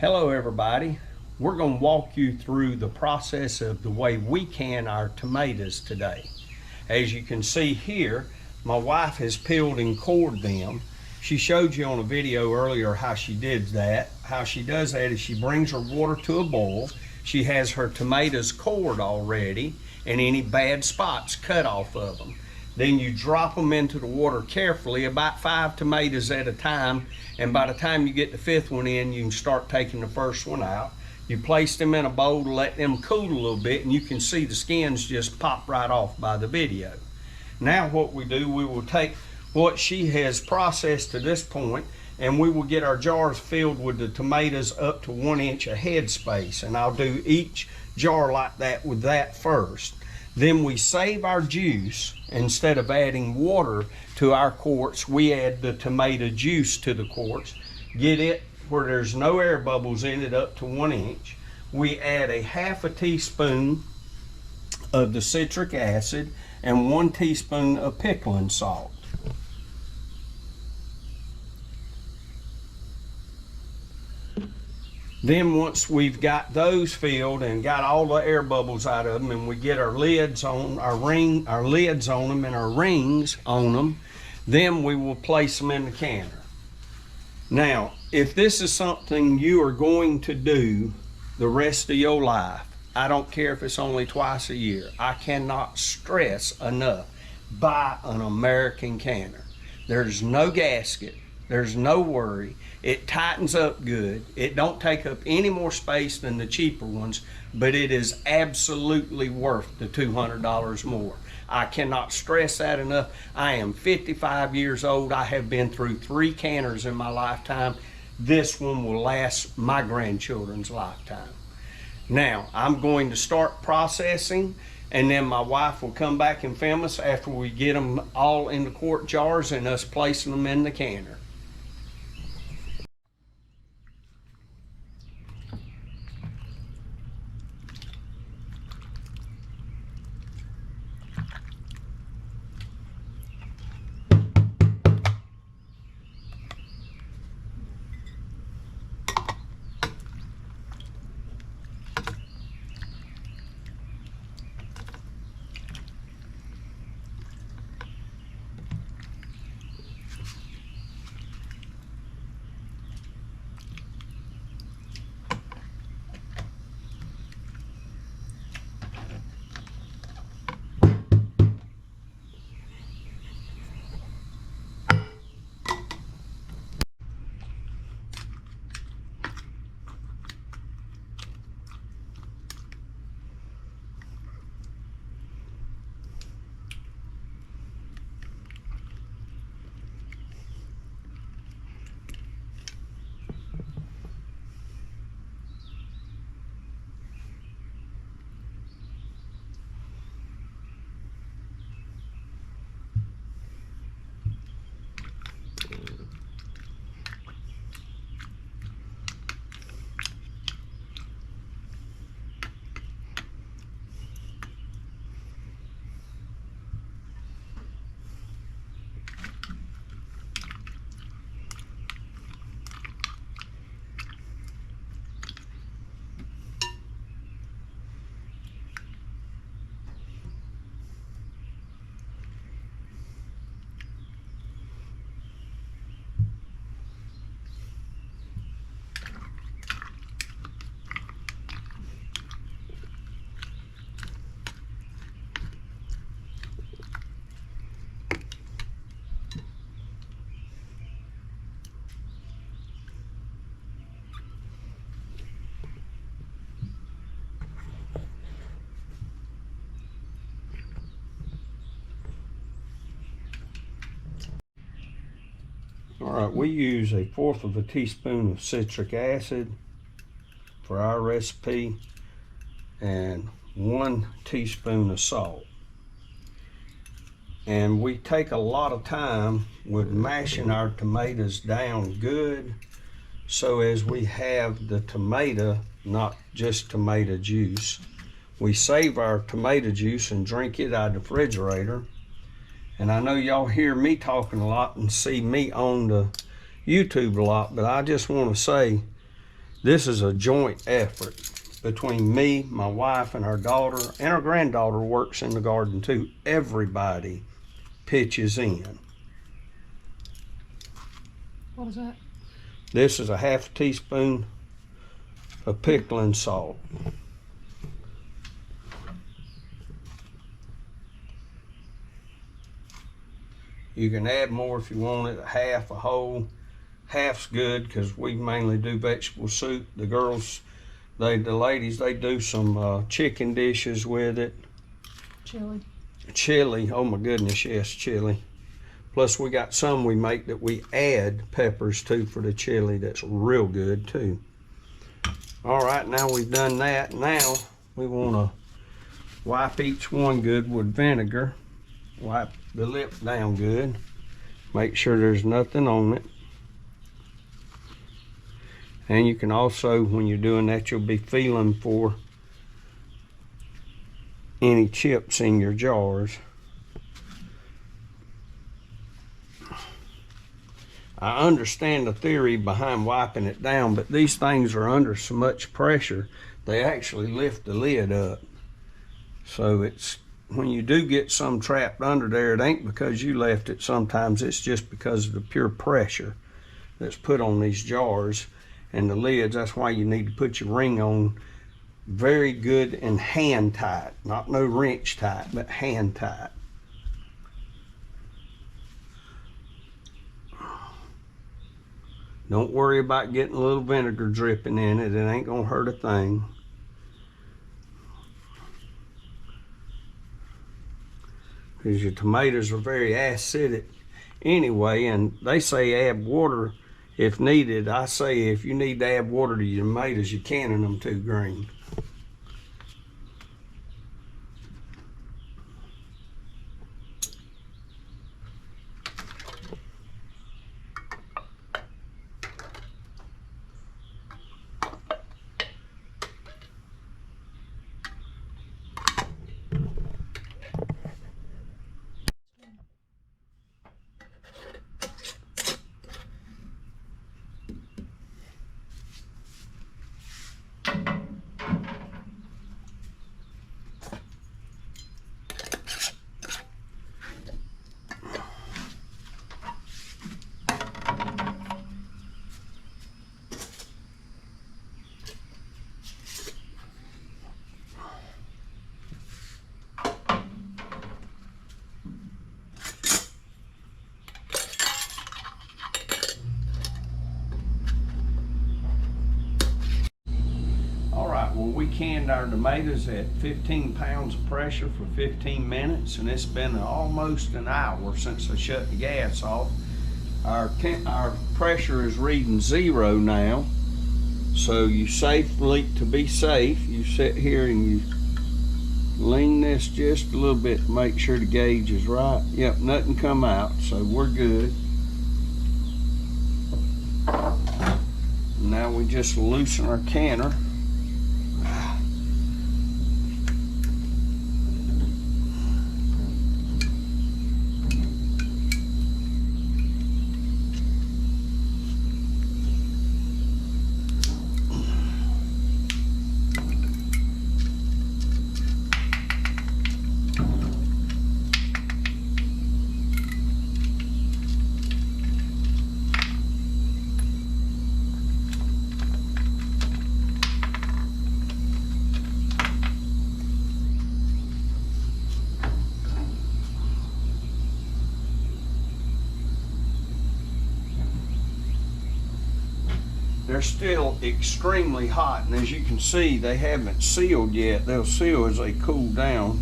Hello everybody. We're going to walk you through the process of the way we can our tomatoes today. As you can see here, my wife has peeled and cored them. She showed you on a video earlier how she did that. How she does that is she brings her water to a boil. She has her tomatoes cored already and any bad spots cut off of them. Then you drop them into the water carefully, about 5 tomatoes at a time, and by the time you get the 5th one in, you can start taking the first one out. You place them in a bowl to let them cool a little bit, and you can see the skins just pop right off by the video. Now what we do, we will take what she has processed to this point, and we will get our jars filled with the tomatoes up to 1 inch of head space, and I'll do each jar like that with that first. Then we save our juice. Instead of adding water to our quarts, we add the tomato juice to the quarts. Get it where there's no air bubbles in it up to 1 inch. We add a half a teaspoon of the citric acid and 1 teaspoon of pickling salt. Then once we've got those filled and got all the air bubbles out of them, and we get our lids on our lids on them and our rings on them, then we will place them in the canner. Now, if this is something you are going to do the rest of your life, I don't care if it's only twice a year, I cannot stress enough, buy an American canner. There's no gasket. There's no worry. It tightens up good. It don't take up any more space than the cheaper ones, but it is absolutely worth the $200 more. I cannot stress that enough. I am 55 years old. I have been through 3 canners in my lifetime. This one will last my grandchildren's lifetime. Now, I'm going to start processing, and then my wife will come back and film us after we get them all in the quart jars and us placing them in the canner. All right, we use 1/4 teaspoon of citric acid for our recipe and 1 teaspoon of salt. And we take a lot of time with mashing our tomatoes down good, so as we have the tomato, not just tomato juice. We save our tomato juice and drink it out of the refrigerator. And I know y'all hear me talking a lot and see me on the YouTube a lot, but I just want to say This is a joint effort between me, my wife, and our daughter, and our granddaughter works in the garden too. Everybody pitches in. What is that? This is a half teaspoon of pickling salt. You can add more if you want it, a half, a whole. Half's good because we mainly do vegetable soup. The girls, the ladies, they do some chicken dishes with it. Chili. Chili, oh my goodness, yes, chili. Plus we got some we make that we add peppers to for the chili. That's real good too. All right, now we've done that. Now we want to wipe each one good with vinegar. Wipe the lip down good. Make sure there's nothing on it. And you can also, when you're doing that, you'll be feeling for any chips in your jars. I understand the theory behind wiping it down, but these things are under so much pressure, they actually lift the lid up. So it's, when you do get some trapped under there, it ain't because you left it. Sometimes it's just because of the pure pressure that's put on these jars and the lids. That's why you need to put your ring on very good and hand tight. Not no wrench tight, but hand tight. Don't worry about getting a little vinegar dripping in it. It ain't gonna hurt a thing. Because your tomatoes are very acidic anyway, and they say add water if needed. I say if you need to add water to your tomatoes, you're canning them too green. Well, we canned our tomatoes at 15 pounds of pressure for 15 minutes, and it's been almost an hour since I shut the gas off. Our pressure is reading 0 now, so you safely, to be safe, you sit here and you lean this just a little bit to make sure the gauge is right. Yep, nothing come out, so we're good. Now we just loosen our canner. They're still extremely hot, and as you can see, they haven't sealed yet. They'll seal as they cool down.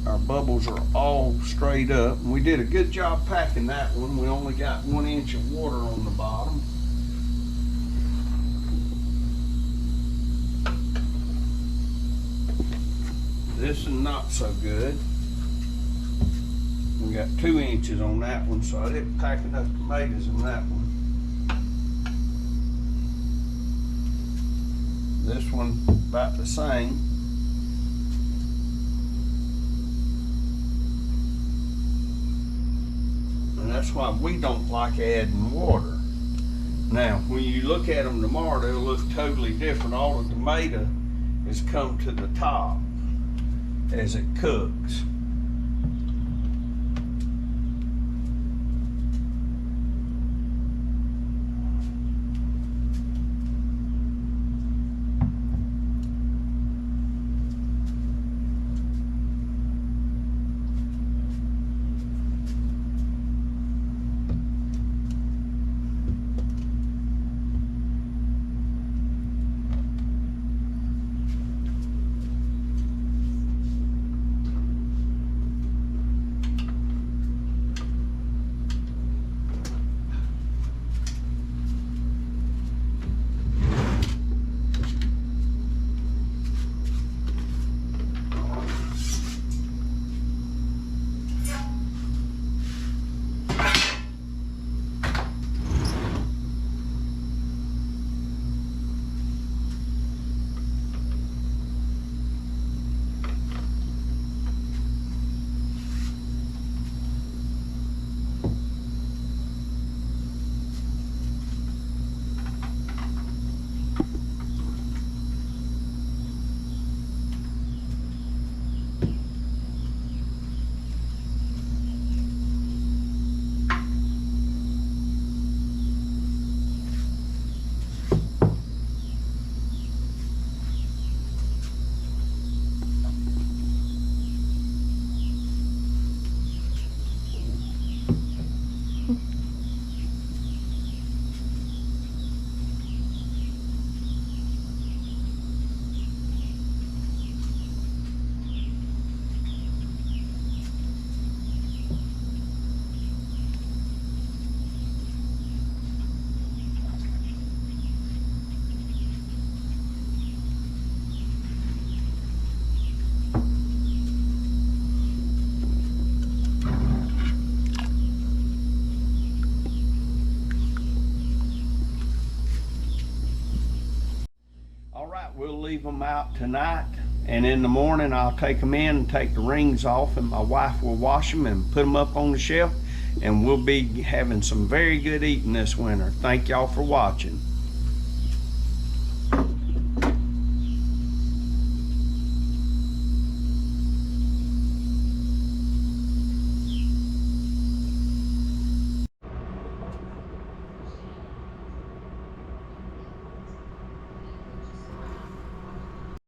Our bubbles are all straight up, and we did a good job packing that one. We only got 1 inch of water on the bottom. This is not so good. We got 2 inches on that one, so I didn't pack enough tomatoes in that one. This one about the same. And that's why we don't like adding water. Now, when you look at them tomorrow, they'll look totally different. All the tomato has come to the top as it cooks. All right, we'll leave them out tonight, and in the morning I'll take them in and take the rings off, and my wife will wash them and put them up on the shelf, and we'll be having some very good eating this winter. Thank y'all for watching.